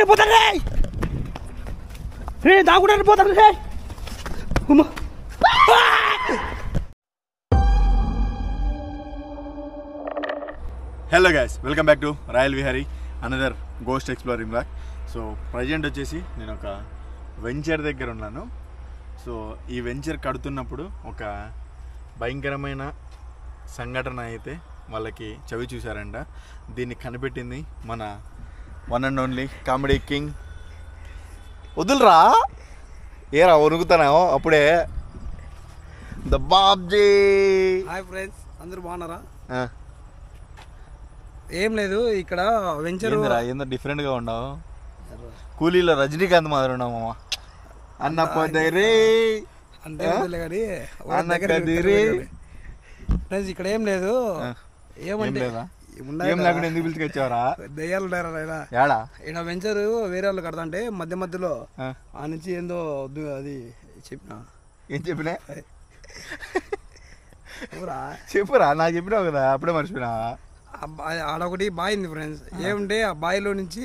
పోతాను రే దాగుంటాను పోతాను రే hello guys, welcome back to Royal Vihari another ghost exploring blog. So present వచ్చేసి నేను ఒక వెంచర్ దగ్గర ఉన్నాను. సో ఈ వెంచర్ కడుతున్నప్పుడు ఒక భయంకరమైన సంఘటన అయితే వాళ్ళకి చవి చూశారంట. దీన్ని కనిపెట్టింది మన one and only comedy king. వదులురా ఏరా వణుకుతున్నావు అప్పుడే. ద బాబ్జీ. హాయ్ ఫ్రెండ్స్, అందరూ బాగున్నారా? ఏం లేదు, ఇక్కడ వెంచర్ ఏందో డిఫరెంట్గా ఉన్నావు. కూలీలో రజనీకాంత్ మాదిరి ఉన్నావు మామ. అన్న పొదరే అంటే ఫ్రెండ్స్ ఇక్కడ ఏం లేదు. ఏమంటే ఏం లేకుండా ఎందుకు పిలుచుకొచ్చావరా? దయ్యాలు ఏడా ఇక్కడ వెంచర్ వేరే వాళ్ళు కడతా అంటే మధ్య మధ్యలో ఆ నుంచి ఏందో అది చెప్పినా. ఏం చెప్పినా చెప్పురా. నాకు చెప్పినావు కదా, అప్పుడే మర్చిపోయినా. ఆడొకటి బావి ఉంది ఫ్రెండ్స్. ఏముంటే ఆ బావిలో నుంచి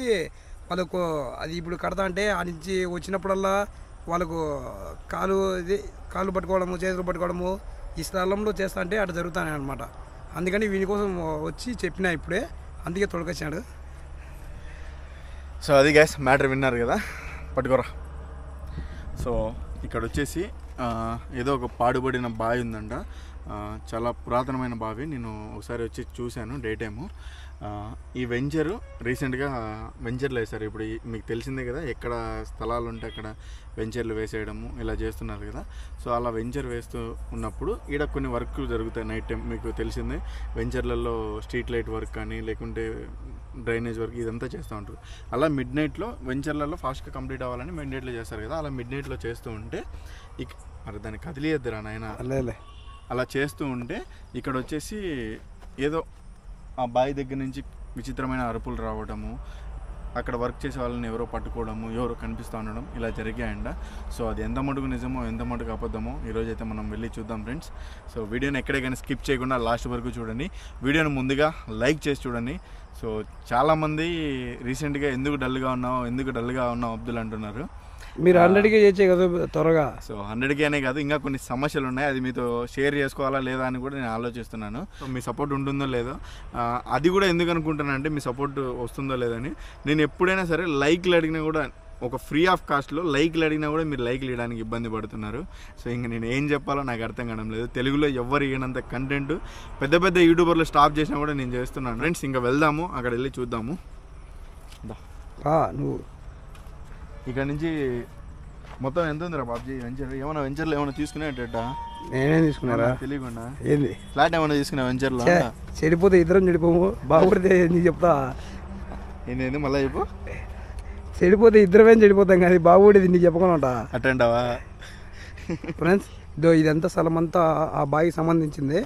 వాళ్ళకు అది ఇప్పుడు కడతా అంటే ఆ నుంచి వచ్చినప్పుడల్లా వాళ్ళకు కాళ్ళు పట్టుకోవడము, చేతులు పట్టుకోవడము ఈ స్థలంలో చేస్తా అంటే అటు జరుగుతానే అనమాట. అందుకని వీని కోసం వచ్చి చెప్పినా ఇప్పుడే, అందుకే తొడకొచ్చాడు. సో అది గ్యాస్ మ్యాటర్ విన్నారు కదా, పట్టుకోరా. సో ఇక్కడ వచ్చేసి ఏదో ఒక పాడుబడిన బావి ఉందంట. చాలా పురాతనమైన బావి. నేను ఒకసారి వచ్చి చూశాను డే టైము. ఈ వెంచరు రీసెంట్గా వెంచర్లు వేశారు. ఇప్పుడు మీకు తెలిసిందే కదా, ఎక్కడ స్థలాలు ఉంటే అక్కడ వెంచర్లు వేసేయడము ఇలా చేస్తున్నారు కదా. సో అలా వెంచర్ వేస్తూ ఉన్నప్పుడు ఈడ కొన్ని వర్క్లు జరుగుతాయి నైట్ టైం. మీకు తెలిసిందే, వెంచర్లలో స్ట్రీట్ లైట్ వర్క్ కానీ లేకుంటే డ్రైనేజ్ వర్క్ ఇదంతా చేస్తూ ఉంటారు. అలా మిడ్ నైట్లో వెంచర్లలో ఫాస్ట్గా కంప్లీట్ అవ్వాలని మిడ్ నైట్లో చేస్తారు కదా. అలా మిడ్ నైట్లో చేస్తూ ఉంటే మరి దాన్ని కదిలియద్దురా నాయన. అలా చేస్తూ ఉంటే ఇక్కడ వచ్చేసి ఏదో ఆ బావి దగ్గర నుంచి విచిత్రమైన అరుపులు రావడము, అక్కడ వర్క్ చేసే వాళ్ళని ఎవరో పట్టుకోవడము, ఎవరో కనిపిస్తూ ఉండడం ఇలా జరిగాయంట. సో అది ఎంత మటుకు నిజమో ఎంత మటుకు అబద్ధమో ఈరోజైతే మనం వెళ్ళి చూద్దాం ఫ్రెండ్స్. సో వీడియోని ఎక్కడే కానీ స్కిప్ చేయకుండా లాస్ట్ వరకు చూడండి. వీడియోని ముందుగా లైక్ చేసి చూడండి. సో చాలామంది రీసెంట్గా ఎందుకు డల్గా ఉన్నావు అబ్దుల్ అంటున్నారు. మీరు 100కే చేసే కదా త్వరగా. సో 100కే అనే కాదు, ఇంకా కొన్ని సమస్యలు ఉన్నాయి. అది మీతో షేర్ చేసుకోవాలా లేదా అని కూడా నేను ఆలోచిస్తున్నాను. సో మీ సపోర్ట్ ఉంటుందో లేదో, అది కూడా ఎందుకు అనుకుంటున్నాను అంటే మీ సపోర్ట్ వస్తుందో లేదని. నేను ఎప్పుడైనా సరే లైక్లు అడిగినా కూడా, ఒక ఫ్రీ ఆఫ్ కాస్ట్లో లైక్లు అడిగినా కూడా మీరు లైక్లు ఇవ్వడానికి ఇబ్బంది పడుతున్నారు. సో ఇంకా నేను ఏం చెప్పాలో నాకు అర్థం కావడం లేదు. తెలుగులో ఎవరు ఇవ్వనంత కంటెంట్ పెద్ద పెద్ద యూట్యూబర్లు స్టాప్ చేసినా కూడా నేను చేస్తున్నాను ఫ్రెండ్స్. ఇంకా వెళ్దాము, అక్కడ వెళ్ళి చూద్దాము. నువ్వు ఇక్కడ నుంచి మొత్తం ఎంత ఉందిరా బాబ్జీ వెంచర్? ఏమైనా వెంచర్లో ఏమైనా తీసుకునేటట్టా? నేనే తీసుకున్నారా? తెలియకుండా ఏంది ఫ్లాట్ ఏమైనా తీసుకున్నా వెంచర్లో? చెడిపోతే ఇద్దరం చెడిపోము, బాగుపడితే నీకు చెప్తా. ఏంది మళ్ళీ చెప్పు. చెడిపోతే ఇద్దరమే చెడిపోతాం కానీ బాగుపడేది నీకు చెప్పకుండా అటెండావా ఫ్రెండ్స్? ఇదంతా స్థలం అంతా ఆ బావికి సంబంధించింది.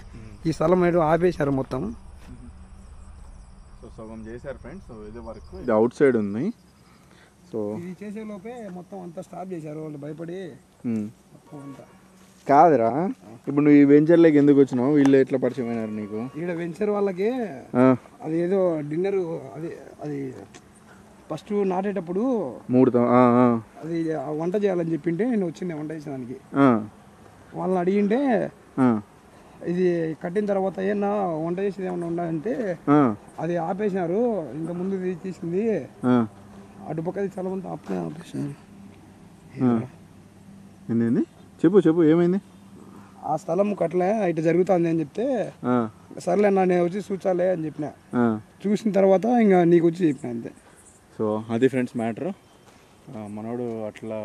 ఈ స్థలం ఏదో ఆపేశారు మొత్తం. సో సగం చేశారు ఫ్రెండ్స్. సో ఇది వరకు ఇది అవుట్ సైడ్ ఉంది. సో ఇది చేసే లోపే మొత్తం అంతా స్టాప్ చేశారు వాళ్ళు భయపడి. మొత్తం అంతా కాదురా, ఇప్పుడు నువ్వు ఈ వెంచర్లోకి ఎందుకు వచ్చినావు? వీళ్ళు ఎట్లా పరిచయం అయినారు నీకు? ఇక్కడ వెంచర్ వాళ్ళకి అది ఏదో డిన్నర్, అది ఫస్ట్ నాటేటప్పుడు అది వంట చేయాలని చెప్పింటే నేను వచ్చింది వంట చేసేదానికి. వాళ్ళని అడిగింటే ఇది కట్టిన తర్వాత ఏమన్నా వంట చేసేది ఏమన్నా ఉండాలంటే అది ఆపేసినారు. ఇంకా ముందు తీసింది అటుపక్కది చాలా మంది ఆపేసినారు. చెప్పు ఏమైంది? ఆ స్థలం కట్టలే ఇటు జరుగుతుంది అని చెప్తే సర్లే నేను వచ్చి చూచాలే అని చెప్పిన. చూసిన తర్వాత ఇంకా నీకు వచ్చి చెప్పిన అంతే. సో అది ఫ్రెండ్స్ మ్యాటర్. మనోడు అట్లా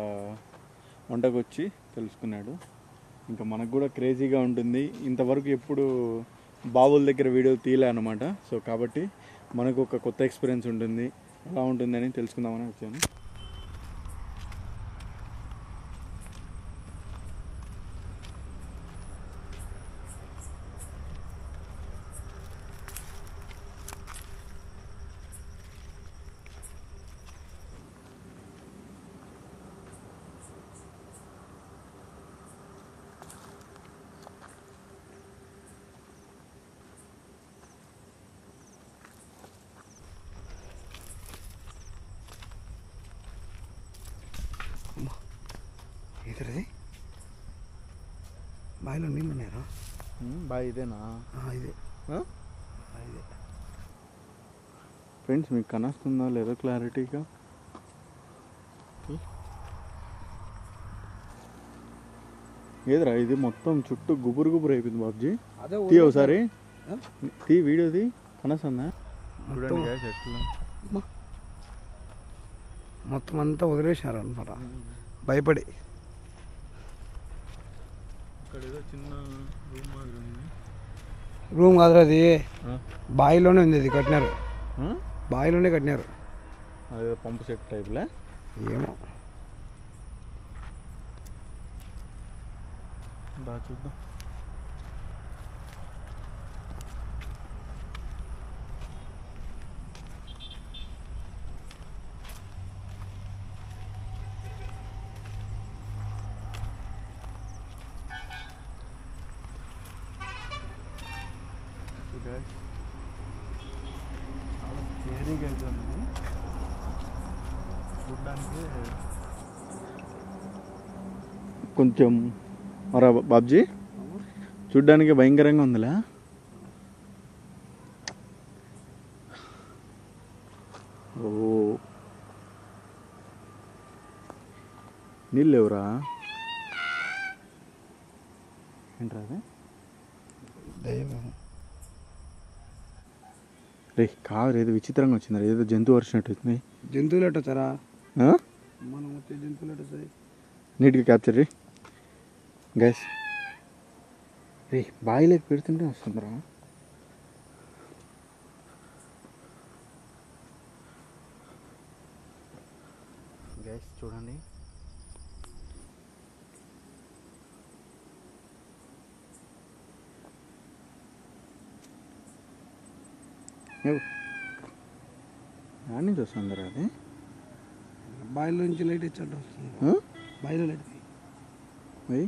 వంటకు వచ్చి తెలుసుకున్నాడు. ఇంకా మనకు కూడా క్రేజీగా ఉంటుంది. ఇంతవరకు ఎప్పుడు బావుల దగ్గర వీడియో తీయలే అనమాట. సో కాబట్టి మనకు ఒక కొత్త ఎక్స్పీరియన్స్ ఉంటుంది. ఎలా ఉంటుందని తెలుసుకుందామని వచ్చాను. అవుతుంది బావిలో నీళ్ళు ఉన్నాయా బాయ్ ఇదేనా ఇదే ఇదే ఫ్రెండ్స్ మీకు కనస్తుందా లేదో క్లారిటీగా ఏదిరా ఇది మొత్తం చుట్టూ గుబురు గుబురు అయిపోయింది బాబుజీ తీ ఒకసారి తీ వీడియోది కనస్తుందా చూడండి guys ఎట్లా మొత్తం అంతా వదిలేసినారు అనమాట భయపడి ఇక్కడ ఏదో చిన్న రూమ్ మాదిరి ఉంది రూమ్ కాదు అది బావిలోనే ఉంది అది కట్టినారు బావిలోనే కట్టినారు అదే పంపు సెట్ టైప్లే ఏమో బాగా చూద్దాం చాలా స్కేరీగా అవుతుంది చూడ్డానికి కొంచెం మరా బాబ్జీ చూడ్డానికి భయంకరంగా ఉందిలే ఓ నీళ్ళు లేవురా ఏంట్రా అది రే కాదు ఏదో విచిత్రంగా వచ్చింది ఏదో జంతువు వచ్చినట్టు వచ్చింది జంతువులు ఎట్టొచ్చారా మనం వచ్చే జంతువులు ఎట్టొచ్చాయి నీట్గా క్యాప్చర్ రీ గైస్ రే బాయిలోకి పెడుతుంటే వస్తుందిరా గైస్ చూడండి యాడ్ నుంచి వస్తుందిరా అది బాయిలో నుంచి లైట్ ఇచ్చాడు బాయిలో లైట్ అది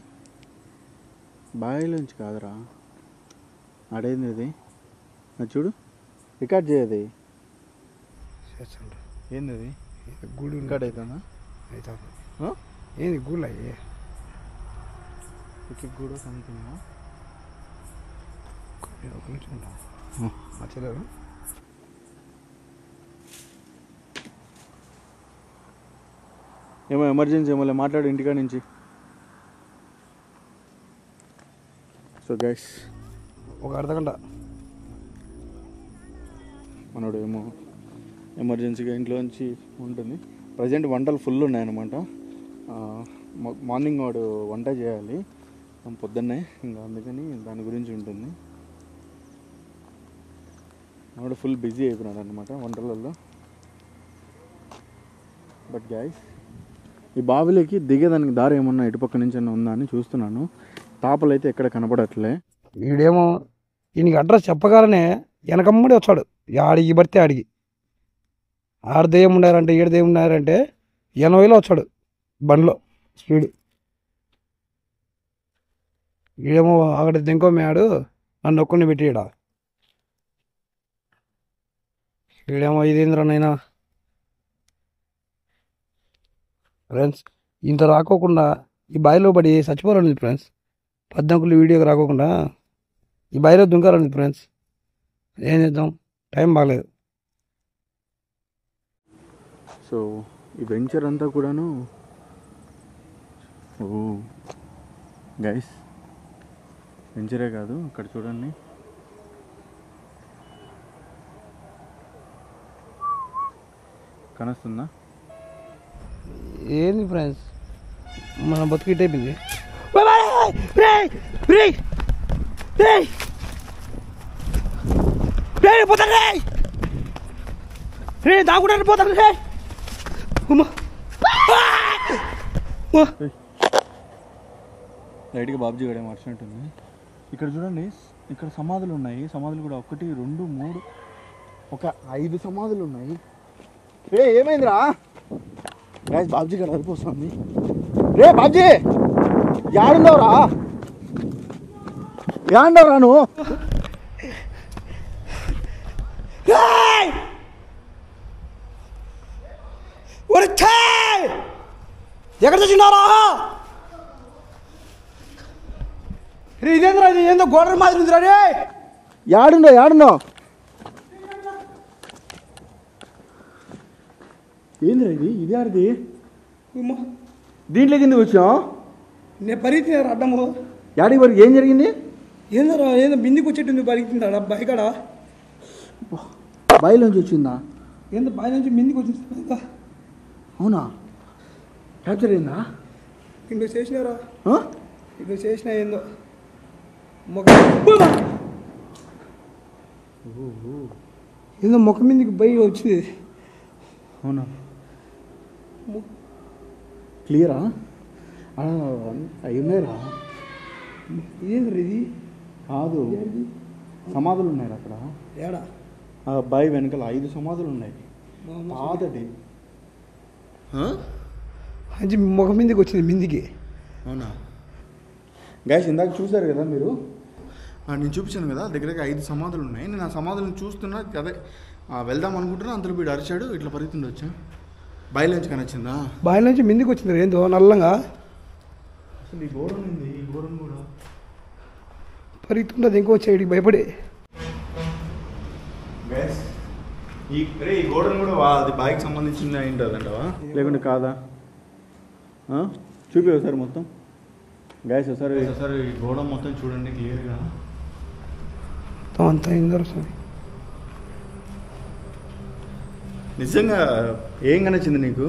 బాయిలోంచి కాదురా ఆడేంది అది అది చూడు రికార్డ్ చేయది ఏంది అది గూడు రికార్డ్ అవుతుందా అవుతుంది ఏంది గూళ్ళు అయ్యి గూడు సంథింగ్ ఒక నిమిషం మర్చలేదు ఏమో ఎమర్జెన్సీ ఏమో మాట్లాడు ఇంటికా నుంచి సో గైస్ ఒక అర్ధగంట మనోడు ఏమో ఎమర్జెన్సీగా ఇంట్లోంచి ఉంటుంది ప్రజెంట్ వంటలు ఫుల్ ఉన్నాయన్నమాట మార్నింగ్ వాడు వంట చేయాలి పొద్దున్నే ఇంకా అందుకని దాని గురించి ఉంటుంది వాడు ఫుల్ బిజీ అయిపోయినాడు అనమాట వంటలలో బట్ గైస్ ఈ బావిలోకి దిగేదానికి దారి ఏమన్నా ఇటుపక్క నుంచి ఉందా అని చూస్తున్నాను తాపలు అయితే ఎక్కడ కనపడట్లే వీడేమో ఈయనకి అడ్రస్ చెప్పగానే వెనకమ్మడి వచ్చాడు ఆడికి పడితే ఆడికి ఆడ దెయ్యం ఉండారంటే ఈడ దెయ్యం ఉన్నారంటే 80లో వచ్చాడు బండ్లో స్పీడ్ ఈడేమో అక్కడ దింకోమేయాడు నన్ను ఒక్కడిని పెట్టి ఈడేమో ఇదేంద్రనైనా ఫ్రెండ్స్ ఇంత రాకోకుండా ఈ బావిలో పడి చచ్చిపోరండి ఫ్రెండ్స్ 14 వీడియోకి రాకోకుండా ఈ బావిలో దుంకారండి ఫ్రెండ్స్ ఏం చేద్దాం టైం బాగలేదు సో ఈ వెంచర్ అంతా కూడాను ఓ గైస్ వెంచరే కాదు అక్కడ చూడండి కనస్తుందా ఏంది ఫ్రెండ్స్ మన బతుకిట్ అయిపోయింది దాగుంటాను పోతాను లైట్గా బాబ్జీ గడే మార్చినట్టుంది ఇక్కడ చూడండి ఇక్కడ సమాధులు ఉన్నాయి సమాధులు కూడా 1 2 3 ఒక 5 సమాధులు ఉన్నాయి రే ఏమైందిరా గైస్ బాబ్జీ గడ అరిపోతుంది రే బాబ్జీ యాడుండవురా యాడుండవురా నువ్వు ఎక్కడ చూసినారా రే ఇదేంద్రా ఇది ఏందో గోడల మాదిరి ఉందిరా రే. యాడుండో ఏందిరా ఇది ఆడిది దీంట్లో కింద వచ్చాం. నేను పరిగెత్తిన అడ్డము యాడికి వరకు ఏం జరిగింది? ఏందో బిందికి వచ్చేట్టుంది పరిగెత్తిందా బైకాడ బాయిలోంచి వచ్చిందా? ఏందో బావి నుంచి బిందికి వచ్చింది. అవునా? క్యాప్చర్ అయిందా? ఇంకో చేసినారా ఇంకో చేసినా ఏందో ఏందో ముఖం మీదకి బై వచ్చింది. అవునా? క్లియరా? అయ్యున్నాయిరా. ఇదేంద్ర ఇది కాదు, సమాధులు ఉన్నాయి అక్కడ. ఏడా? ఆ అబ్బాయి వెనకాల 5 సమాధులు ఉన్నాయి. పాదటి మంచి ముఖం మీదకి వచ్చింది మిందికి. అవునా? గైస్ ఇందాక చూశారు కదా మీరు, నేను చూపించాను కదా దగ్గరగా 5 సమాధులు ఉన్నాయి. నేను ఆ సమాధులను చూస్తున్నా అదే వెళ్దాం అనుకుంటున్నా, అంతలో వీడు అరిచాడు, ఇట్లా పరిగెత్తుండొచ్చా. బాయిలోంచి కనొచ్చిందా? బాయిలోంచి మిందికి వచ్చింది ఏందో నల్లంగా. అసలు ఈ గోడను ఉంది, ఈ గోడను కూడా పరిగెత్తుండదు ఇంకో వచ్చాడు భయపడి. ఈ గోడను కూడా అది బాయికి సంబంధించింది అయింటుందంటవా లేకుంటే కాదా? చూపి ఒకసారి మొత్తం గ్యాస్ ఒకసారి ఈ గోడ మొత్తం చూడండి క్లియర్గా. అంతా ఇందరు సార్ నిజంగా ఏం కనొచ్చింది నీకు?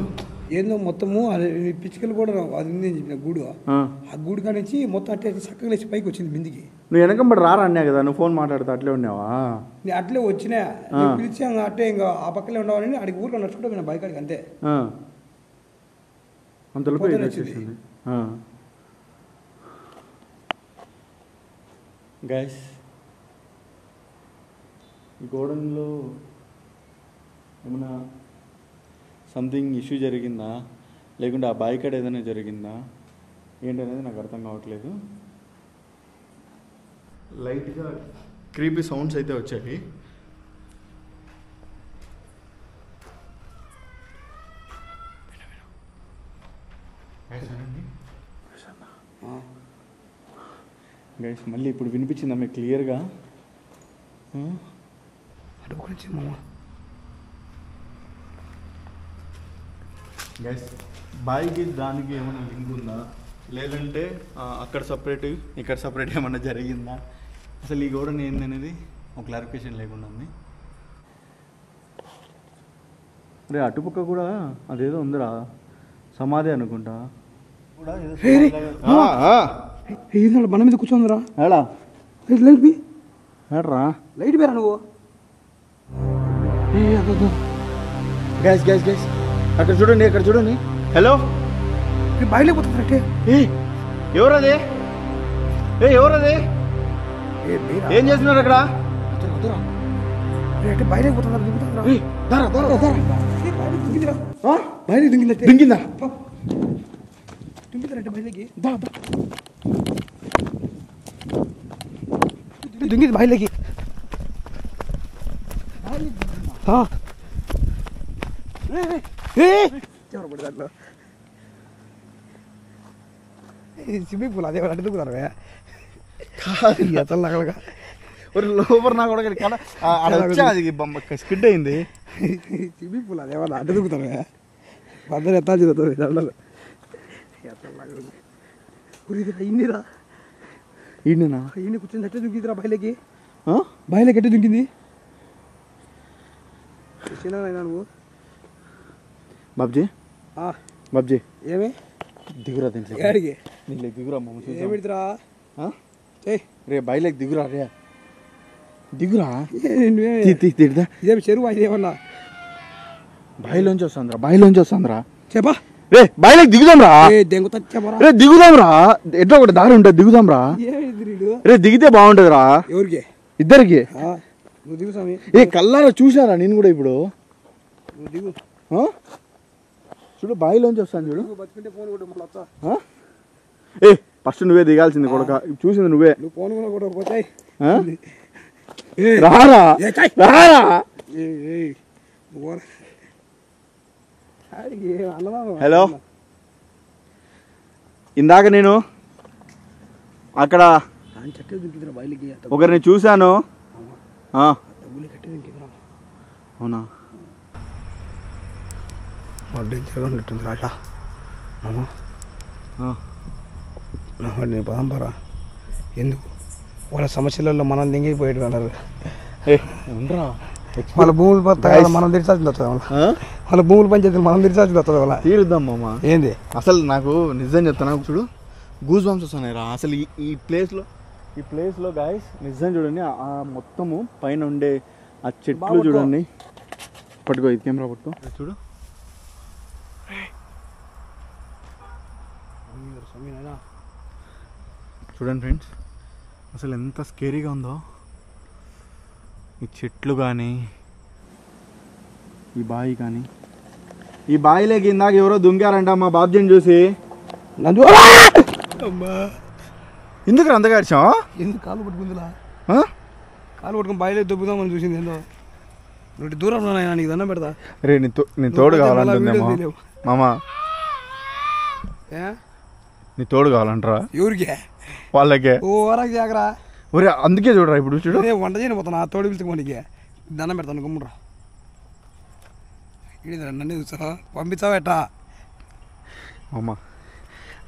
ఏందో మొత్తము అది పిచ్చుకలు కూడా అది ఉంది అని చెప్పిన గూడు. ఆ గూడు కానించి మొత్తం అట్లే చక్కగా లేచి పైకి వచ్చింది మిందికి. నువ్వు వెనకంబడి రారా అన్నా కదా, నువ్వు ఫోన్ మాట్లాడుతూ అట్లే ఉన్నావా? నేను అట్లే వచ్చినా పిలిచి అట్టే ఇంకా ఆ పక్కనే ఉండవని అడిగి ఊరిలో నడుచుకుంటా పోయినా బైక్ అడిగి అంతే. అంతలోపు గైస్ ఈ గోడౌన్లో ఏమన్నా సంథింగ్ ఇష్యూ జరిగిందా లేకుంటే ఆ బాయికాడ ఏదైనా జరిగిందా ఏంటనేది నాకు అర్థం కావట్లేదు. లైట్గా క్రీపీ సౌండ్స్ అయితే వచ్చాయి. గైస్ మళ్ళీ ఇప్పుడు వినిపించిందా మీకు క్లియర్గా? గైస్ బాయికి దానికి ఏమైనా లింక్ ఉందా లేదంటే అక్కడ సపరేట్ ఇక్కడ సపరేట్ ఏమన్నా జరిగిందా, అసలు ఈ గోడని ఏందనేది ఒక క్లారిఫికేషన్ లేకుండా ఉంది. రే అటుపక్క కూడా అదేదో ఉందిరా, సమాధి అనుకుంటా. మన మీద కూర్చోందిరా. ఏడా లైట్ బి ఏడ్రా లైట్ బేరా నువ్వు. గ్యాస్ గ్యాస్ గ్యాస్ అక్కడ చూడండి, అక్కడ చూడండి. హలో బయలుపోతుందంటే ఎవరది? ఎవరది? ఏం చేస్తున్నారు అక్కడ? బయలుపోతున్నారు దింగిందా? దుంగితారంటే బయలుకి దుంగిది బయలుకి దాంట్లో స్విమ్మింగ్ పూల్ అదే అడ్డు దుక్కుతారు అసలు అక్కడ లోపల నా కూడా అది స్కిడ్ అయింది. స్విమ్మింగ్ పూల్ అదేమన్నా అడ్డు దుక్కుతారు అందరూ ఎత్తాలు చదువుతారు దండలు ఇన్నిరా ఈయననా ఈయన కూర్చొని ఎట్లా దుంకిదిరా బయలకి బయలకి ఎట్లా దుంకింది నువ్వు బాబ్జీ? బాబ్జీ ఏమి దిగురా దీంట్లో అడిగి దీంట్లో దిగురా ఏమిడిరా రే బయలకి దిగురా రే దిగురా ఇదేమి చెరువు అది ఏమన్నా బాయిలోంచి వస్తుందిరా, బాయిలోంచి వస్తుందిరా. చెప్పా రే బాయిలోకి దిగుదాం రా, రే దిగుదాం రా, ఎట్లా ఒకటి దారి ఉంటుంది దిగుదాం రా. రే దిగితే బాగుంటది రా. ఎవరికి? ఇద్దరికి. నువ్వు దిగు స్వామి. ఏ కల్లారా చూసారా నేను కూడా ఇప్పుడు. నువ్వు దిగు చూడు బాయిలోంచి వస్తాను చూడు. బతుకుంటే ఫోన్ కొట్టు. ఏ ఫస్ట్ నువ్వే దిగాల్సింది కొడక, చూసింది నువ్వే. నువ్వు ఫోన్ కూడా కొట్టకపోతాయి రారా రారా. హలో ఇందాక నేను అక్కడ చెట్టు దింకిదిరా బయలుకి ఒకరిని చూశాను. డబ్బులు కట్టి దింకిదిరా. అవునా? డేంజర్గా ఉన్నట్టుంది రాజా. నేను పదంపరా. ఎందుకు వాళ్ళ సమస్యలలో మనం దింగిపోయేట్టు అన్నారు. వాళ్ళ భూములు పత్తాలి మనం తెరిచాల్సింది వస్తుంది. వాళ్ళ భూములు పంచాయతీలు మనం తెరిచాల్సింది వస్తుంది. వాళ్ళ తీరుద్దాం మామ. ఏంది అసలు నాకు నిజం చెప్తాను చూడు, గూస్ బంప్స్ వస్తున్నాయి రా అసలు ఈ ప్లేస్లో గాయస్. నిజం చూడండి, ఆ మొత్తము పైన ఉండే ఆ చెట్లు చూడండి. పట్టుకో, ఇది కెమెరా పట్టుకో చూడు. చూడండి ఫ్రెండ్స్, అసలు ఎంత స్కేరీగా ఉందో ఈ చెట్లు కానీ, ఈ బావి కానీ. ఈ బావిలోకి ఇందాక ఎవరో దుంకారంట మా బాబ్జీని చూసి. ఎందుకు అంతగా అడిచాం? ఎందుకు కాలు పట్టుకుందిలా? కాలు పట్టుకుని బావిలో దొబ్బుదామని చూసింది. ఏందో నువ్వు దూరం నీకు దండం పెడతా. రే నీ తోడు కావాలంటుందేమో మామ. నీ తోడు కావాలంటారా? ఎవరికే? వాళ్ళకే. ఓ వరకు జాగరా. ఒరే అందుకే చూడరా ఇప్పుడు చూడు. వంట చేయకపోతాను ఆ తోడు పిలిచి మనకి దండం పెడతాను. గుమ్మురా ఇడిరా, నన్ను చూసా పంపించావేట. అమ్మ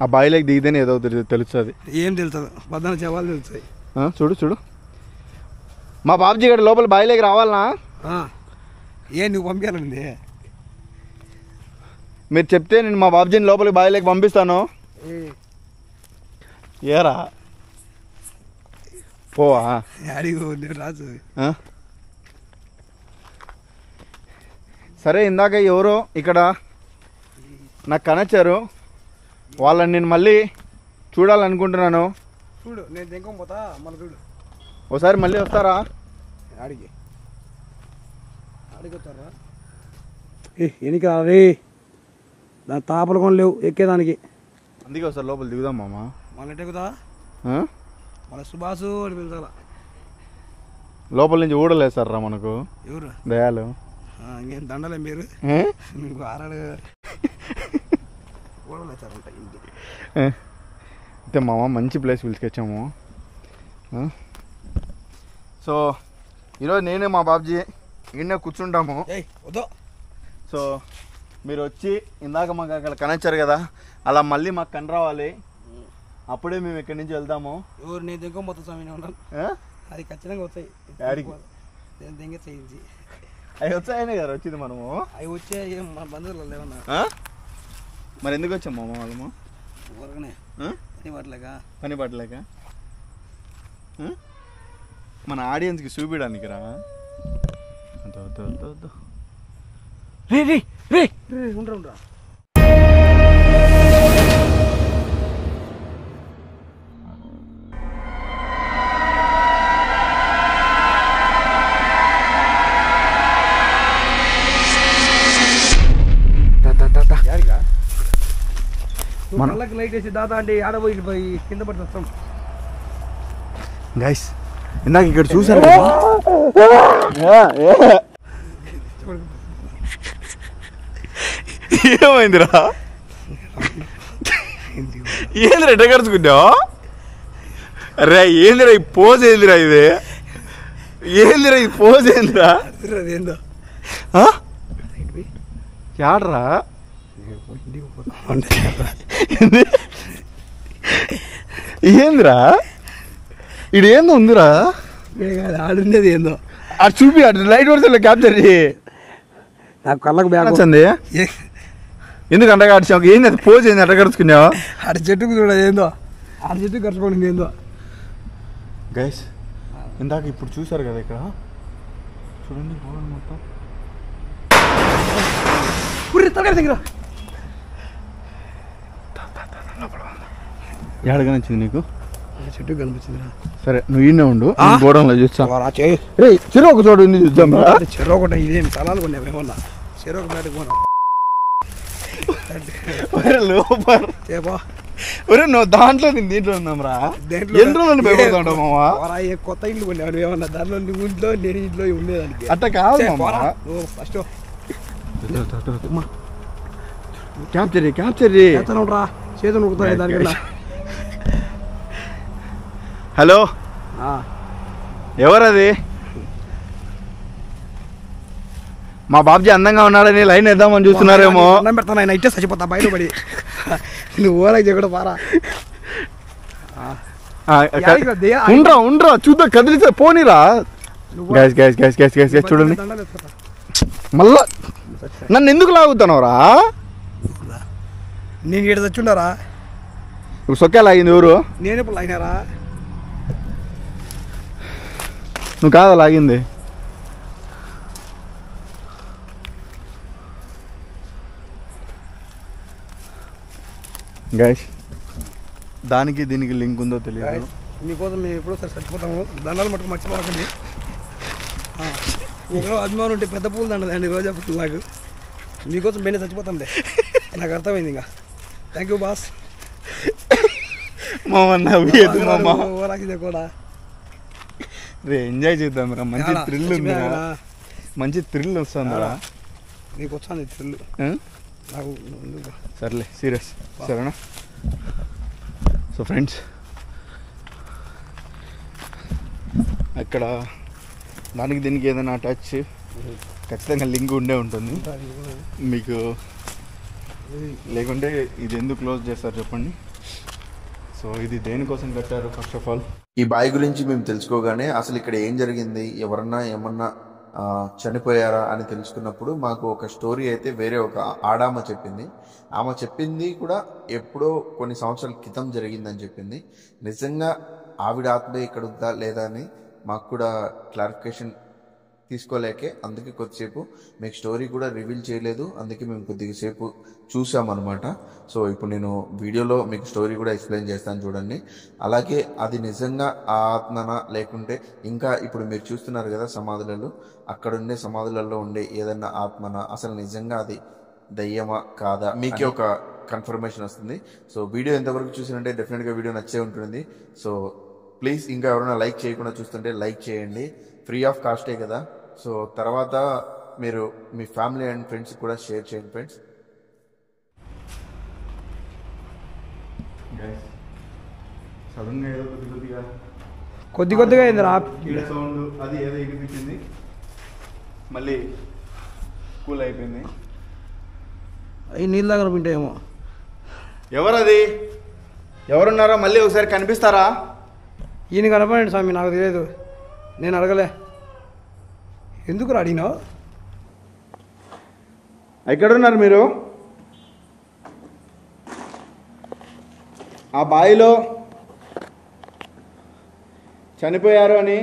ఆ బావిలోకి దిగితేనే ఏదో తెలుస్తుంది. ఏం తెలుస్తుంది? పద్నాలుగు చెవాలు తెలుస్తాయి. చూడు మా బాబుజీ గారి లోపల బావిలోకి రావాలనా? నువ్వు పంపించాలండి. మీరు చెప్తే నేను మా బాబుజీని లోపలికి బావిలోకి పంపిస్తాను. ఏరా పోవా? రాజు సరే, ఇందాక ఎవరో ఇక్కడ నాకు కనొచ్చారు. వాళ్ళని నేను మళ్ళీ చూడాలనుకుంటున్నాను. చూడు, నేను దింకం పోతా. మళ్ళీ చూడు ఒకసారి మళ్ళీ వస్తారా? అడిగి వస్తారా? ఎనికి రే, దాని తాపలు కొని లేవు ఎక్కేదానికి. అందుకే ఒకసారి లోపల దిగుదాం మామ. మళ్ళీ ఎక్కుదా? మళ్ళీ సుభాసు అని పిలుచాల. లోపల నుంచి ఊడలేస్తారా మనకు? ఎవరు? దయాలు. ఇంకేం దండలే మీరు. మీకు ఆరాడు ఊడలేస్తారంట ఇంటికి. అయితే మామ మంచి ప్లేస్ పిలుచుకొచ్చాము. సో ఈరోజు నేనే మా బాబ్జీ ఈయనే కూర్చుంటాము. సో మీరు వచ్చి ఇందాక మాకు అక్కడ కనొచ్చారు కదా, అలా మళ్ళీ మాకు కని రావాలి. అప్పుడే మేము ఇక్కడి నుంచి వెళ్తాము. ఎవరు? నేను దింగ మొత్తం సమయం ఉన్నాను. అది ఖచ్చితంగా వస్తాయి. నేను దింగ చేయించి అవి వచ్చాయనే కదా వచ్చింది మనము. అవి వచ్చే మన బంధువులు లేవన్నా. మరి ఎందుకు వచ్చాము మామ వాళ్ళము? ఊరకనే పని పట్టలేక మన ఆడియన్స్కి చూపించడానికి రా. ఉండరా కళ్ళకి లైట్ వేసి దాదా అంటే ఆడబోయి కింద పడుతుంది. గైస్ ఇందాక ఇక్కడ చూసారు ఏమైందిరా? ఏందిరా ఎట్ట కరుచుకున్నావు? రే ఏందిరా ఈ పోజ్? ఏందిరా ఇది? ఏందిరా ఈ పోజ్? ఏందిరా ఏందో యాడ్రా? ఏందిరా ఇది? ఏందో ఉందిరా ఆడుండేది. ఏందో అది చూపి, అటు లైట్ వర్షంలో క్యాప్చర్ చేయి. నాకు కళ్ళకు బ్యాగ్ వచ్చింది. ఎందుకు అంట కాడిచావు? ఏంది అది పోజ్? ఏంది అట్ట కరుచుకున్నావు? ఆడ చెట్టుకు చూడదు. ఏందో ఆడ చెట్టుకు కరుచుకోండి. ఏందో గైస్ ఇందాక ఇప్పుడు చూసారు కదా ఇక్కడ చూడండి మొత్తం దగ్గర ఎడగా నచ్చింది నీకు? చెట్టు కనిపించిందిరా. సరే నువ్వు ఈయనే ఉండు, గోడంలో చూస్తా. చెరువు ఒక చోటు ఉంది చూద్దాం. చెరువు ఒకటి ఇదేమి స్థలాలు కొన్నావు ఏమన్నా? చెరువు బయటకు పోనా? నువ్వు దాంట్లో నేను దీంట్లో ఉన్నాంరా. ఎన్ని రోజులు భయపడుతుంటావు మామా? కొత్త ఇల్లు కొన్నావు ఏమన్నా? దాంట్లో నువ్వు ఇంట్లో నేను ఇంట్లో ఉండేదానికి అట్ట కాదు ఫస్ట్ క్యాప్చర్ రా చేతులు నొక్కుతాయి దానికన్నా. హలో, ఎవరది? మా బాబ్జీ అందంగా ఉన్నాడని లైన్ వేద్దామని చూస్తున్నారేమో. అన్నం పెడతాను ఆయన ఇట్టే చచ్చిపోతా బయట పడి. నువ్వు ఓలకి కూడా పారా. ఉండ్రా చూద్దాం, కదిలితే పోనీరా. గ్యాస్ చూడండి. మళ్ళా నన్ను ఎందుకు లాగుతున్నావురా? నేను ఇక్కడ చచ్చుండారా? నువ్వు సొక్కే లాగింది ఎవరు? నేను ఎప్పుడు లాగినారా? నువ్వు కాదా లాగింది? గైస్, దానికి దీనికి లింక్ ఉందో తెలియదు. మీకోసం మేము ఎప్పుడో సార్ చచ్చిపోతాము. దండాలు మటుకు మర్చిపోకండి. ఒకరో అభిమానం ఉంటే పెద్ద పూలు దండదండి రోజా పుట్టిన నాకు. మీకోసం బెన్న చచ్చిపోతాంలే, నాకు అర్థమైంది. ఇంకా థ్యాంక్ యూ బాస్. ఓరాకిదే కూడా రే ఎంజాయ్ చేద్దాం రా. మంచి థ్రిల్ ఉంది, మంచి థ్రిల్ వస్తుందిరా. నీకు వస్తుంది థ్రిల్ నాకు. సర్లే సీరియస్, సరేనా? సో ఫ్రెండ్స్, అక్కడ దానికి దీనికి ఏదైనా అటాచ్ ఖచ్చితంగా లింక్ ఉండే ఉంటుంది మీకు. లేకుంటే ఇది ఎందుకు క్లోజ్ చేస్తారు చెప్పండి? సో ఇది దేనికోసం కట్టారు? ఫస్ట్ ఆఫ్ ఆల్ ఈ బావి గురించి మేము తెలుసుకోగానే అసలు ఇక్కడ ఏం జరిగింది, ఎవరన్నా ఏమన్నా చనిపోయారా అని తెలుసుకున్నప్పుడు మాకు ఒక స్టోరీ అయితే వేరే ఒక ఆడామ చెప్పింది. ఆమె చెప్పింది కూడా ఎప్పుడో కొన్ని సంవత్సరాల క్రితం జరిగిందని చెప్పింది. నిజంగా ఆవిడ ఆత్మ ఇక్కడ ఉందా లేదా అని మాకు కూడా క్లారిఫికేషన్ తీసుకోలేకే, అందుకే కొద్దిసేపు మీకు స్టోరీ కూడా రివీల్ చేయలేదు. అందుకే మేము కొద్దిసేపు చూసామన్నమాట. సో ఇప్పుడు నేను వీడియోలో మీకు స్టోరీ కూడా ఎక్స్ప్లెయిన్ చేస్తాను చూడండి. అలాగే అది నిజంగా ఆ ఆత్మనా లేకుంటే ఇంకా ఇప్పుడు మీరు చూస్తున్నారు కదా సమాధులలో, అక్కడ ఉండే సమాధులలో ఉండే ఏదన్నా ఆత్మనా, అసలు నిజంగా అది దయ్యమా కాదా, మీకే ఒక కన్ఫర్మేషన్ వస్తుంది. సో వీడియో ఎంతవరకు చూసినంటే డెఫినెట్గా వీడియో నచ్చే ఉంటుంది. సో ప్లీజ్ ఇంకా ఎవరైనా లైక్ చేయకుండా చూస్తుంటే లైక్ చేయండి, ఫ్రీ ఆఫ్ కాస్టే కదా. సో తర్వాత మీరు మీ ఫ్యామిలీ అండ్ ఫ్రెండ్స్ కూడా షేర్ చేయండి ఫ్రెండ్స్. సడన్గా ఏదో కొద్దిగా అయిందిరా సౌండ్, అది ఏదో వినిపించింది, మళ్ళీ కూల్ అయిపోయింది. అవి నీళ్ళ దగ్గర వింటాయేమో. ఎవరది? ఎవరున్నారో మళ్ళీ ఒకసారి కనిపిస్తారా? ఈయన కనపడండి స్వామి, నాకు తెలియదు, నేను అడగలే. ఎందుకు అడిగినావు? ఎక్కడున్నారు మీరు? ఆ బావిలో చనిపోయారు అని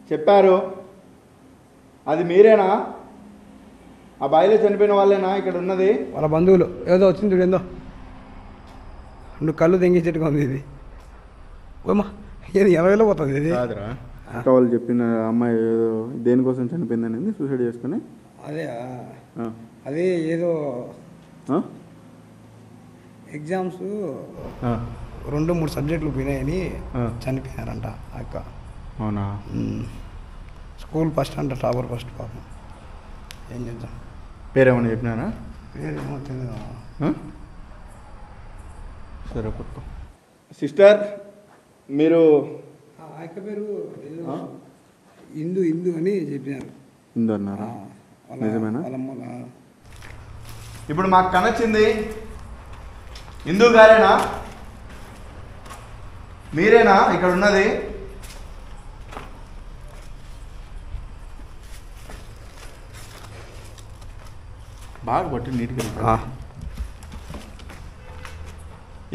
చెప్పారు, అది మీరేనా? ఆ బావిలో చనిపోయిన వాళ్ళేనా ఇక్కడ ఉన్నది? వాళ్ళ బంధువులు. ఏదో వచ్చింది చూడు, ఏందో నువ్వు కళ్ళు తెంగించేట్టుగా ఉంది ఇది. ఓమా ఏది 20లో పోతుంది ఇది. వాళ్ళు చెప్పిన అమ్మాయి ఏదో దేనికోసం చనిపోయింది అనేది సూసైడ్ చేసుకుని, అదే ఏదో ఎగ్జామ్స్ 2-3 సబ్జెక్టులు పోయినాయని చనిపోయినారంట అక్క. అవునా? స్కూల్ ఫస్ట్ అంట, టాపర్ ఫస్ట్. పాపం ఏం చేద్దాం. పేరేమన్నా చెప్పినారా? పేరేమో తెలియదు. సరే పట్టుకో. సిస్టర్, మీరు అక్క పేరు ఇందు అని చెప్పినారు. ఇందు అన్నారా? నిజమేనా? వాళ్ళ ఇప్పుడు మాకు కనొచ్చింది ఇందు గారేనా? మీరేనా ఇక్కడ ఉన్నది? బాగా పట్టి నీట్గా.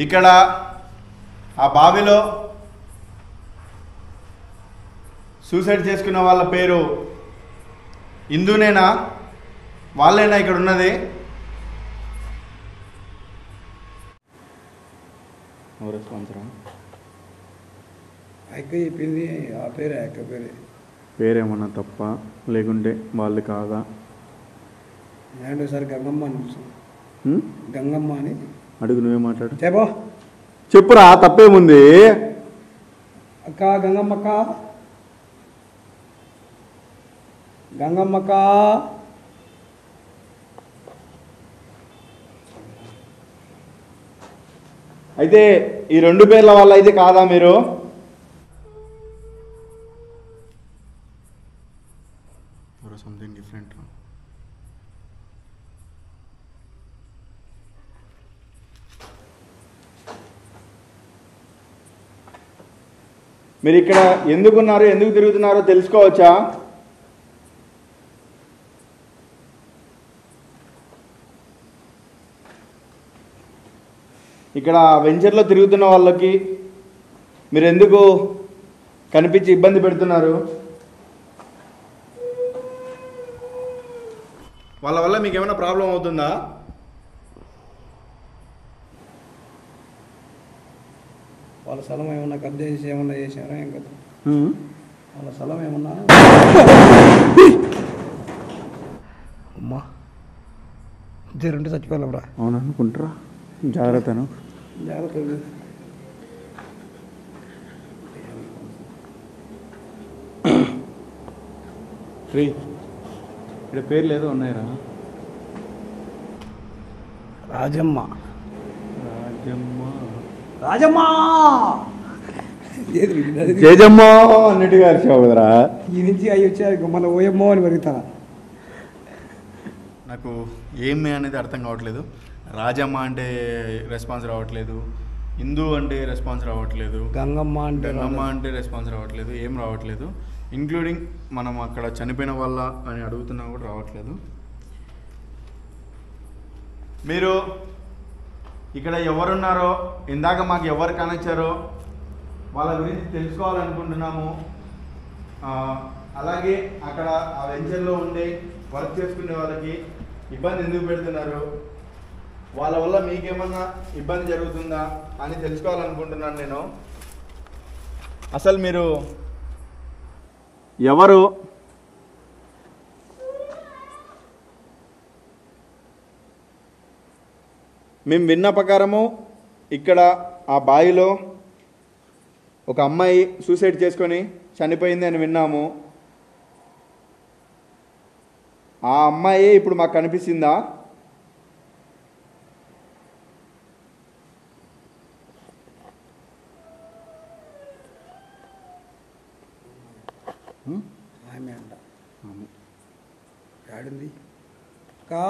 ఇక్కడ ఆ బావిలో సూసైడ్ చేసుకున్న వాళ్ళ పేరు ఇందునేనా? వాళ్ళేనా ఇక్కడ ఉన్నది? అక్క చెప్పింది ఆ పేరే, అక్క పేరే. పేరేమన్నా తప్ప లేకుంటే వాళ్ళు కాదా? నేను సార్ గంగమ్మ అని గంగమ్మ అని అడుగు. నువ్వే మాట్లాడు. చెప్పో, చెప్పురా, తప్పేముంది? అక్క గంగమ్మక్క, గంగమ్మక్క. అయితే ఈ 2 పేర్ల వల్ల అయితే కాదా మీరు? Something different. మీరు ఇక్కడ ఎందుకున్నారు, ఎందుకు తిరుగుతున్నారో తెలుసుకోవచ్చా? ఇక్కడ వెంచర్లో తిరుగుతున్న వాళ్ళకి మీరు ఎందుకు కనిపించి ఇబ్బంది పెడుతున్నారు? వాళ్ళ వల్ల మీకు ఏమైనా ప్రాబ్లం అవుతుందా? వాళ్ళ స్థలం ఏమన్నా కబ్జా చేసి ఏమన్నా చేశారా? ఏం కదా వాళ్ళ స్థలం ఏమన్నా అమ్మా జరుంటే చచ్చిపోవాలరా. అవును అనుకుంటారా? జాగ్రత్తను జాగ్రత్త. ఫ్రీ ఇక్కడ పేర్లు ఏదో ఉన్నాయరా? రాజమ్మ. రాజమ్మ రాజమ్మ జయజమ్మ అన్నట్టుగా అరిచావు కదరా. ఈ నుంచి అవి వచ్చారు మన ఓయమ్మో అని పెరుగుతారా? నాకు ఏమి అనేది అర్థం కావట్లేదు. రాజమ్మ అంటే రెస్పాన్స్ రావట్లేదు, హిందూ అంటే రెస్పాన్స్ రావట్లేదు, గంగమ్మ అంటే రెస్పాన్స్ రావట్లేదు, ఏం రావట్లేదు. ఇంక్లూడింగ్ మనం అక్కడ చనిపోయిన వాళ్ళ అని అడుగుతున్నా కూడా రావట్లేదు. మీరు ఇక్కడ ఎవరున్నారో, ఇందాక మాకు ఎవరు కనొచ్చారో వాళ్ళ గురించి తెలుసుకోవాలనుకుంటున్నాము. అలాగే అక్కడ ఆ వెంచర్లో ఉండే వర్క్ చేసుకునే వాళ్ళకి ఇబ్బంది ఎందుకు పెడుతున్నారు, వాళ్ళ వల్ల మీకేమన్నా ఇబ్బంది జరుగుతుందా అని తెలుసుకోవాలనుకుంటున్నాను నేను. అసలు మీరు ఎవరు? మేము విన్న ప్రకారము ఇక్కడ ఆ బావిలో ఒక అమ్మాయి సూసైడ్ చేసుకొని చనిపోయింది అని విన్నాము. ఆ అమ్మాయి ఇప్పుడు మాకు కనిపిస్తుందా? ఆమె అంట ఆడింది కా.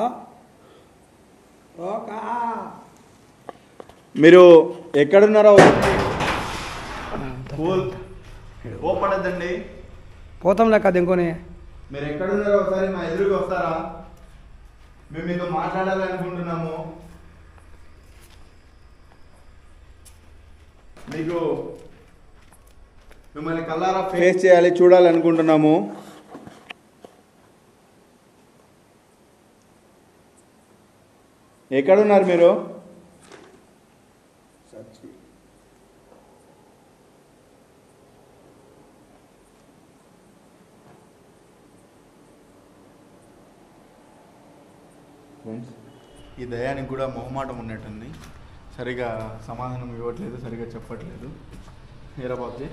మీరు ఎక్కడున్నారో పోపడద్దండి, పోతాం లేక అది ఇంకోనే. మీరు ఎక్కడున్నారో ఒకసారి మా ఎదురుగా వస్తారా? మేము మీతో మాట్లాడాలి అనుకుంటున్నాము. మీకు మిమ్మల్ని కల్లారా ఫేస్ చేయాలి, చూడాలి అనుకుంటున్నాము. ఎక్కడున్నారు మీరు? ఈ దయానికి కూడా మొహమాటం ఉన్నట్టుంది, సరిగా సమాధానం ఇవ్వట్లేదు, సరిగా చెప్పట్లేదు. Heera Babji,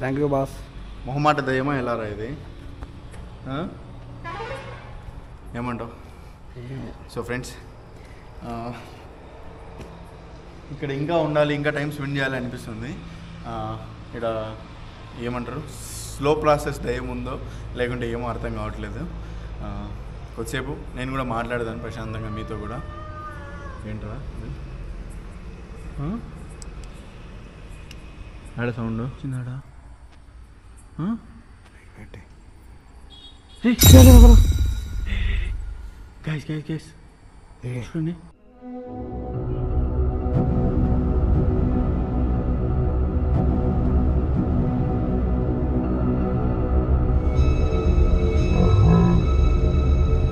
thank you boss. మొహమాట దయమా ఎలా రా ఇది? ఏమంటావు? సో ఫ్రెండ్స్, ఇక్కడ ఇంకా ఉండాలి, ఇంకా టైం స్పెండ్ చేయాలి అనిపిస్తుంది. ఇక్కడ ఏమంటారు, స్లో ప్రాసెస్ దయం ఉందో లేకుంటే ఏమో అర్థం కావట్లేదు. కొద్దిసేపు నేను కూడా మాట్లాడదాను ప్రశాంతంగా మీతో కూడా. ఏంట్రా ఆడ సౌండ్ వచ్చిందాడా? గైస్ గైస్ గైస్ చూడండి.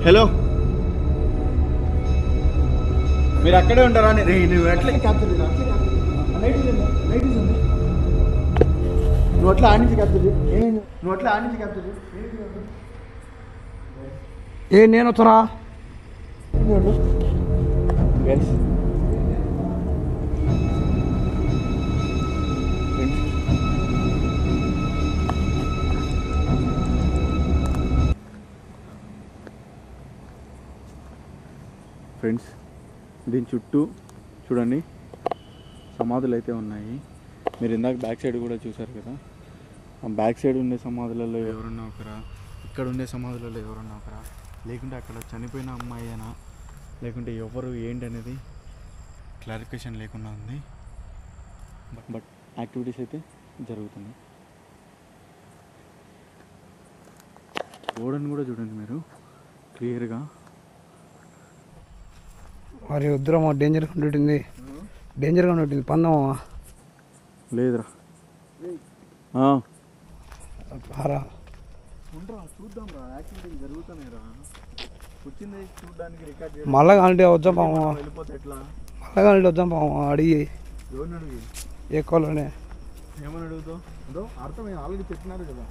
హలో, మీరు అక్కడే ఉంటారా? నువ్వు ఎట్లా నువ్వు అట్లా ఆడించి క్యాప్చర్ నువ్వు అట్లా ఆడించి క్యాప్చర్ ఏ నేను వచ్చరా? ఫ్రెండ్స్, దీని చుట్టూ చూడండి సమాధులు అయితే ఉన్నాయి. మీరు ఇందాక బ్యాక్ సైడ్ కూడా చూసారు కదా, ఆ బ్యాక్ సైడ్ ఉండే సమాధులలో ఎవరన్నా ఒకరా, ఇక్కడ ఉండే సమాధులలో ఎవరన్నా ఒకరా, లేకుంటే అక్కడ చనిపోయిన అమ్మాయి అయినా, లేకుంటే ఎవరు ఏంటి అనేది క్లారిఫికేషన్ లేకుండా ఉంది. బట్ యాక్టివిటీస్ అయితే జరుగుతున్నాయి. గోడను కూడా చూడండి మీరు క్లియర్గా. మరి వద్దురా, డేంజర్గా ఉంటుంది, డేంజర్గా ఉంటుంది. పందామా? లేదురా, చూద్దాం రా, యాక్టివిటీలు జరుగుతున్నాయి రా. వచ్చింది చూడడానికి, రికార్డ్ చేయడం. మళ్ళా కాంటే వద్దాం పాము, వెళ్ళిపోతే ఎట్లా? మళ్ళా కాంటే వద్దాం పాము. అడిగి ఎవరిని అడిగి ఎక్కువలోనే ఏమని అడుగుతావు? అదో అర్థం ఆల్రెడీ చెప్పినారు కదా,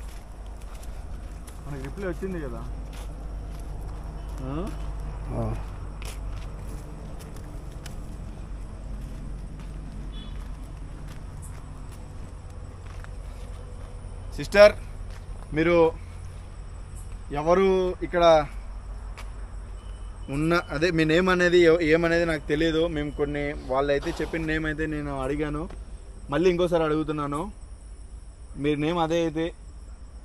మనకి రిప్లై వచ్చింది కదా. సిస్టర్, మీరు ఎవరు ఇక్కడ ఉన్న, అదే మీ నేమ్ అనేది ఏమనేది నాకు తెలియదు. మేము కొన్ని వాళ్ళైతే చెప్పిన నేమ్ అయితే నేను అడిగాను, మళ్ళీ ఇంకోసారి అడుగుతున్నాను. మీరు నేమ్ అదే అయితే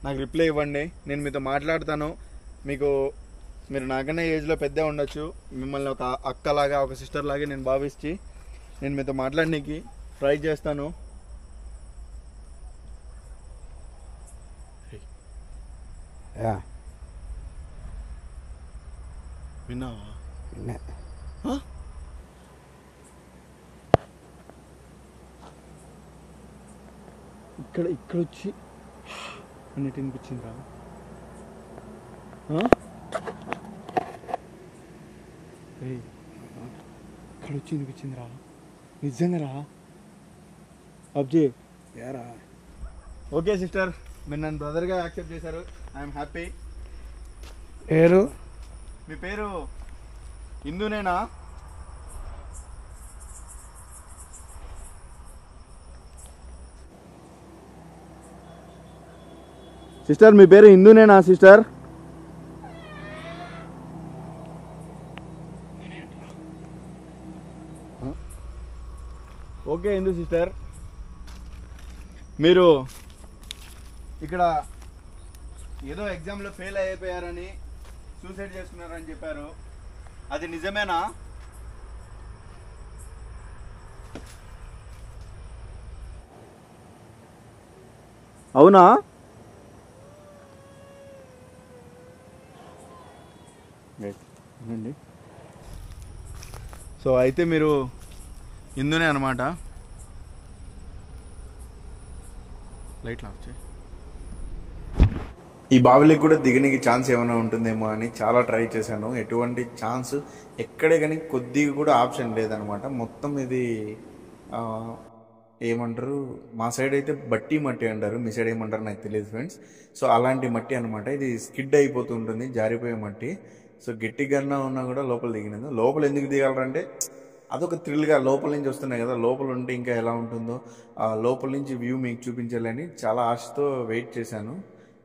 నాకు రిప్లై ఇవ్వండి, నేను మీతో మాట్లాడతాను. మీరు నాకన్నా ఏజ్లో పెద్ద ఉండొచ్చు, మిమ్మల్ని ఒక అక్కలాగా ఒక సిస్టర్ లాగా నేను భావించి నేను మీతో మాట్లాడడానికి ట్రై చేస్తాను. విన్నావా? ఇక్కడ వచ్చి అన్నిటి వినిపించిందిరా. ఇక్కడ వచ్చి వినిపించిందిరా, నిజంగా రా అబ్జీ. ఓకే సిస్టర్, మీరు నన్ను బ్రదర్గా యాక్సెప్ట్ చేశారు, ఐఎమ్ హ్యాపీ. పేరు? మీ పేరు హిందూనేనా? సిస్టర్ మీ పేరు హిందూనేనా సిస్టర్? ఓకే హిందూ సిస్టర్, మీరు ఇక్కడ ఏదో ఎగ్జామ్లో ఫెయిల్ అయిపోయారని సూసైడ్ చేసుకున్నారని చెప్పారు, అది నిజమేనా? అవునా? సో అయితే మీరు హిందూనే అన్నమాట. లైట్లు ఆఫ్ చేయి. ఈ బావిలోకి కూడా దిగనికి ఛాన్స్ ఏమైనా ఉంటుందేమో అని చాలా ట్రై చేశాను, ఎటువంటి ఛాన్స్ ఎక్కడే కానీ కొద్దిగా కూడా ఆప్షన్ లేదనమాట. మొత్తం ఇది ఏమంటారు, మా సైడ్ అయితే బట్టి మట్టి అంటారు, మీ సైడ్ ఏమంటారు నాకు తెలియదు ఫ్రెండ్స్. సో అలాంటి మట్టి అనమాట, ఇది స్కిడ్ అయిపోతుంటుంది, జారిపోయే మట్టి. సో గట్టిగా ఉన్నా కూడా లోపల దిగినది. లోపల ఎందుకు దిగాలంటే అదొక థ్రిల్గా, లోపల నుంచి వస్తున్నాయి కదా, లోపల ఉంటే ఇంకా ఎలా ఉంటుందో, లోపల నుంచి వ్యూ మీకు చూపించాలని చాలా ఆశతో వెయిట్ చేశాను,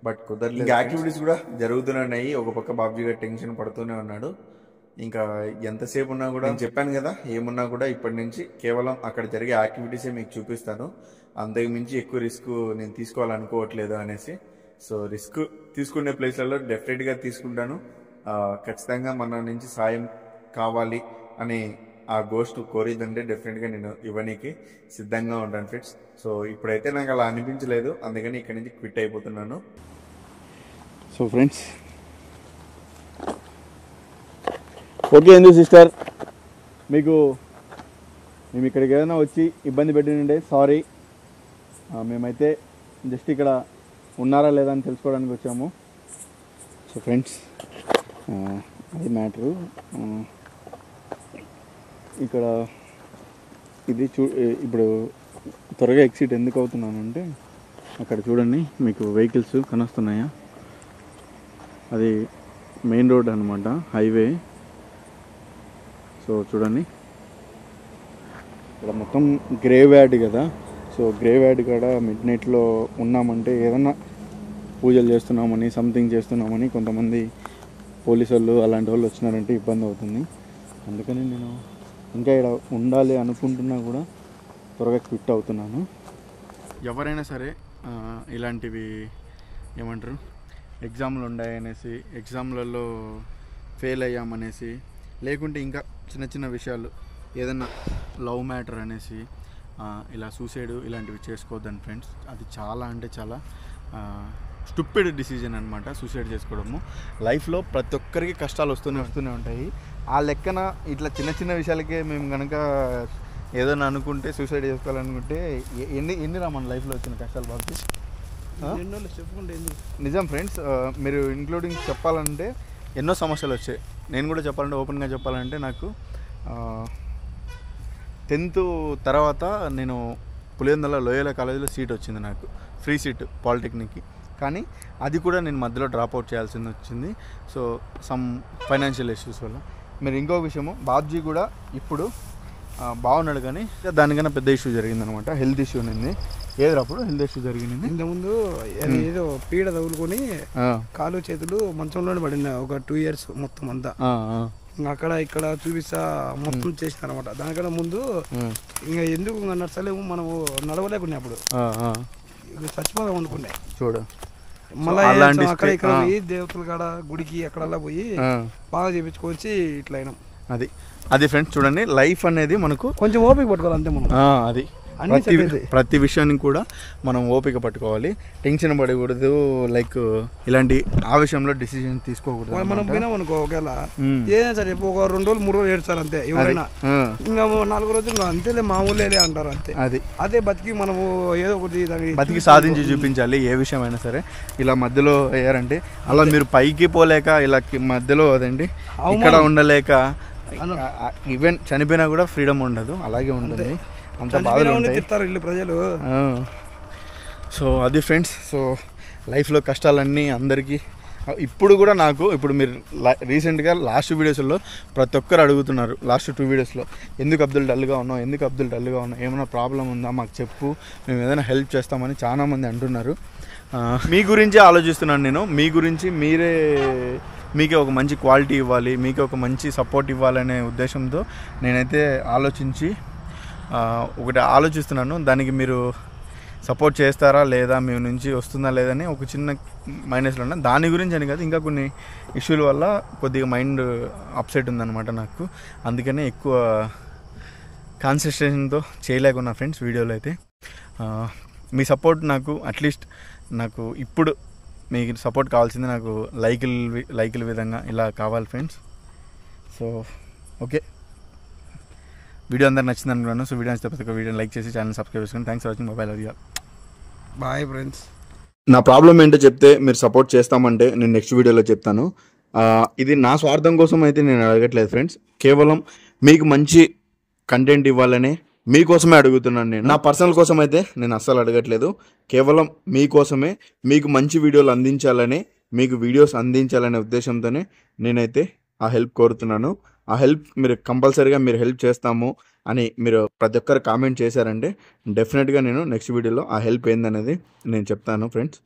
బట్ కుదరలేదు. ఇంకా యాక్టివిటీస్ కూడా జరుగుతూనే, ఒక పక్క బాబ్జీ గారు టెన్షన్ పడుతూనే ఉన్నాడు. ఇంకా ఎంతసేపు ఉన్నా కూడా, నేను చెప్పాను కదా, ఏమున్నా కూడా ఇప్పటి నుంచి కేవలం అక్కడ జరిగే యాక్టివిటీసే మీకు చూపిస్తాను, అంతకు మించి ఎక్కువ రిస్క్ నేను తీసుకోవాలనుకోవట్లేదు అనేసి. సో రిస్క్ తీసుకునే ప్లేస్లలో డెఫినెట్గా తీసుకుంటాను. ఖచ్చితంగా మన నుంచి సాయం కావాలి అని ఆ గోస్ట్ కోరిదంటే డెఫినెట్గా నేను ఇవ్వనీకి సిద్ధంగా ఉంటాను ఫ్రెండ్స్. సో ఇప్పుడైతే నాకు అలా అనిపించలేదు, అందుకని ఇక్కడి నుంచి క్విట్ అయిపోతున్నాను. సో ఫ్రెండ్స్, ఓకే ఎందుకు సిస్టర్, మేము ఇక్కడికి ఏదైనా వచ్చి ఇబ్బంది పెట్టినంటే సారీ. మేమైతే జస్ట్ ఇక్కడ ఉన్నారా లేదా అని తెలుసుకోవడానికి వచ్చాము. సో ఫ్రెండ్స్, అది మ్యాటరు. ఇక్కడ ఇది ఇప్పుడు త్వరగా ఎగ్జిట్ ఎందుకు అవుతున్నానంటే, అక్కడ చూడండి మీకు వెహికల్స్ కనొస్తున్నాయా, అది మెయిన్ రోడ్ అనమాట, హైవే. సో చూడండి, ఇక్కడ మొత్తం గ్రేవ్ యార్డ్ కదా. సో గ్రేవ్ యార్డ్ కాడ మిడ్ నైట్లో ఉన్నామంటే ఏదన్నా పూజలు చేస్తున్నామని, సంథింగ్ చేస్తున్నామని కొంతమంది పోలీసు వాళ్ళు అలాంటి వాళ్ళు వచ్చినారంటే ఇబ్బంది అవుతుంది. అందుకని నేను ఇంకా ఇక్కడ ఉండాలి అనుకుంటున్నా కూడా త్వరగా క్విట్ అవుతున్నాను. ఎవరైనా సరే ఇలాంటివి ఏమంటారు, ఎగ్జామ్లు ఉన్నాయనేసి, ఎగ్జామ్లలో ఫెయిల్ అయ్యామనేసి, లేకుంటే ఇంకా చిన్న చిన్న విషయాలు ఏదన్నా లవ్ మ్యాటర్ అనేసి ఇలా సూసైడ్ ఇలాంటివి చేసుకోవద్దని ఫ్రెండ్స్. అది చాలా అంటే చాలా స్టూపిడ్ డిసిజన్ అనమాట సూసైడ్ చేసుకోవడము. లైఫ్లో ప్రతి ఒక్కరికి కష్టాలు వస్తూనే ఉంటాయి. ఆ లెక్కన ఇట్లా చిన్న చిన్న విషయాలకే మేము కనుక ఏదైనా అనుకుంటే, సూసైడ్ చేసుకోవాలనుకుంటే ఎన్ని రా మన లైఫ్లో వచ్చిన కష్టాలు బాబు చెప్పుకుంటే నిజం ఫ్రెండ్స్. మీరు ఇంక్లూడింగ్ చెప్పాలంటే ఎన్నో సమస్యలు వచ్చాయి. నేను కూడా చెప్పాలంటే, ఓపెన్గా చెప్పాలంటే, నాకు 10th తర్వాత నేను పులివెందుల లోయల కాలేజీలో సీట్ వచ్చింది, నాకు ఫ్రీ సీట్ పాలిటెక్నిక్కి. కానీ అది కూడా నేను మధ్యలో డ్రాప్అవుట్ చేయాల్సి వచ్చింది. సో సమ్ ఫైనాన్షియల్ ఇష్యూస్ వల్ల. మీరు ఇంకో విషయము, బాబ్జీ కూడా ఇప్పుడు బాగున్నాడు, కానీ దానికన్నా పెద్ద ఇష్యూ జరిగిందనమాట. హెల్త్ ఇష్యూ ఉంది. ఏదప్పుడు హెల్త్ ఇష్యూ జరిగింది. ఇంతకుముందు ఏదో పీడ తగులుకొని కాలు చేతులు మంచంలోనే పడింది ఒక 2 years మొత్తం అంతా. అక్కడ ఇక్కడ చూపిస్తా మొత్తం చేసిన అనమాట. దానికన్నా ముందు ఇంకా ఎందుకు నడచలేము, మనము నడవలేకున్నా అప్పుడు చచ్చిపోదాం అనుకున్నాయి. చూడు మళ్ళీ అక్కడ ఇక్కడ పోయి దేవతల కాడ గుడికి అక్కడల్లా పోయి బాగా చేపించుకొచ్చి ఇట్లా అయినాం. అది ఫ్రెండ్స్ చూడండి, లైఫ్ అనేది మనకు కొంచెం ఓపిక పట్టుకోవాలి అంతే మనం. అది ప్రతి విషయాన్ని కూడా మనం ఓపిక పట్టుకోవాలి, టెన్షన్ పడకూడదు. లైక్ ఇలాంటి ఆ విషయంలో డిసిజన్ తీసుకోకూడదు. మనం పోయినాం అనుకో, ఒకవేళ ఏదైనా సరే ఒక 2 రోజులు 3 రోజులు ఏడ్చారు అంతే ఎవరైనా. ఇంకా 4 రోజులు అంతేలే మామూలే అంటారు అంతే. అదే బతికి మనము ఏదో ఒకటి బతికి సాధించి చూపించాలి ఏ విషయమైనా సరే. ఇలా మధ్యలో అయ్యారంటే, అలా మీరు పైకి పోలేక ఇలా మధ్యలో అదండి ఇక్కడ ఉండలేక, ఈవెన్ చనిపోయినా కూడా ఫ్రీడమ్ ఉండదు, అలాగే ఉంటుంది. అంత బాధలు తిడతారు ఇల్లు ప్రజలు. సో అది ఫ్రెండ్స్. సో లైఫ్లో కష్టాలన్నీ అందరికీ. ఇప్పుడు కూడా నాకు ఇప్పుడు మీరు రీసెంట్గా లాస్ట్ వీడియోస్లో ప్రతి ఒక్కరు అడుగుతున్నారు, లాస్ట్ 2 వీడియోస్లో, ఎందుకు అబ్దుల్ డల్గా ఉన్నావు, ఏమైనా ప్రాబ్లం ఉందా మాకు చెప్పు, మేము ఏదైనా హెల్ప్ చేస్తామని చాలామంది అంటున్నారు. మీ గురించి ఆలోచిస్తున్నాను నేను. మీ గురించి మీకే ఒక మంచి క్వాలిటీ ఇవ్వాలి, మీకే ఒక మంచి సపోర్ట్ ఇవ్వాలనే ఉద్దేశంతో నేనైతే ఒకటి ఆలోచిస్తున్నాను. దానికి మీరు సపోర్ట్ చేస్తారా లేదా, మీ నుంచి వస్తుందా లేదని ఒక చిన్న మైనస్లో ఉన్నా. దాని గురించి అని కాదు, ఇంకా కొన్ని ఇష్యూల వల్ల కొద్దిగా మైండ్ అప్సెట్ ఉందన్నమాట నాకు. అందుకనే ఎక్కువ కాన్సన్ట్రేషన్తో చేయలేకున్నా ఫ్రెండ్స్ వీడియోలో అయితే. మీ సపోర్ట్ నాకు అట్లీస్ట్ నాకు ఇప్పుడు మీకు సపోర్ట్ కావాల్సింది, నాకు లైకుల విధంగా ఇలా కావాలి ఫ్రెండ్స్. సో ఓకే, వీడియో అందరికి నచ్చింది అనుకున్నాను. సో వీడియో నచ్చితే ప్రతి ఒక్క వీడియోని లైక్ చేసి ఛానల్ సబ్స్క్రైబ్ చేసుకోండి. Thanks for watching. మొబైల్ అడిగా బాయ్ ఫ్రెండ్స్. నా ప్రాబ్లం ఏంటో చెప్తే మీరు సపోర్ట్ చేస్తామంటే నేను నెక్స్ట్ వీడియోలో చెప్తాను. ఇది నా స్వార్థం కోసం అయితే నేను అడగట్లేదు ఫ్రెండ్స్, కేవలం మీకు మంచి కంటెంట్ ఇవ్వాలనే మీకోసమే అడుగుతున్నాను. నేను నా పర్సనల్ కోసం అయితే నేను అస్సలు అడగట్లేదు, కేవలం మీకోసమే, మీకు మంచి వీడియోలు అందించాలని, మీకు వీడియోస్ అందించాలనే ఉద్దేశంతోనే నేనైతే ఆ హెల్ప్ కోరుతున్నాను. ఆ హెల్ప్ మీరు కంపల్సరీగా మీరు హెల్ప్ చేస్తాము అని మీరు ప్రతి ఒక్కరు కామెంట్ చేశారంటే డెఫినెట్గా నేను నెక్స్ట్ వీడియోలో ఆ హెల్ప్ ఏందనేది నేను చెప్తాను ఫ్రెండ్స్.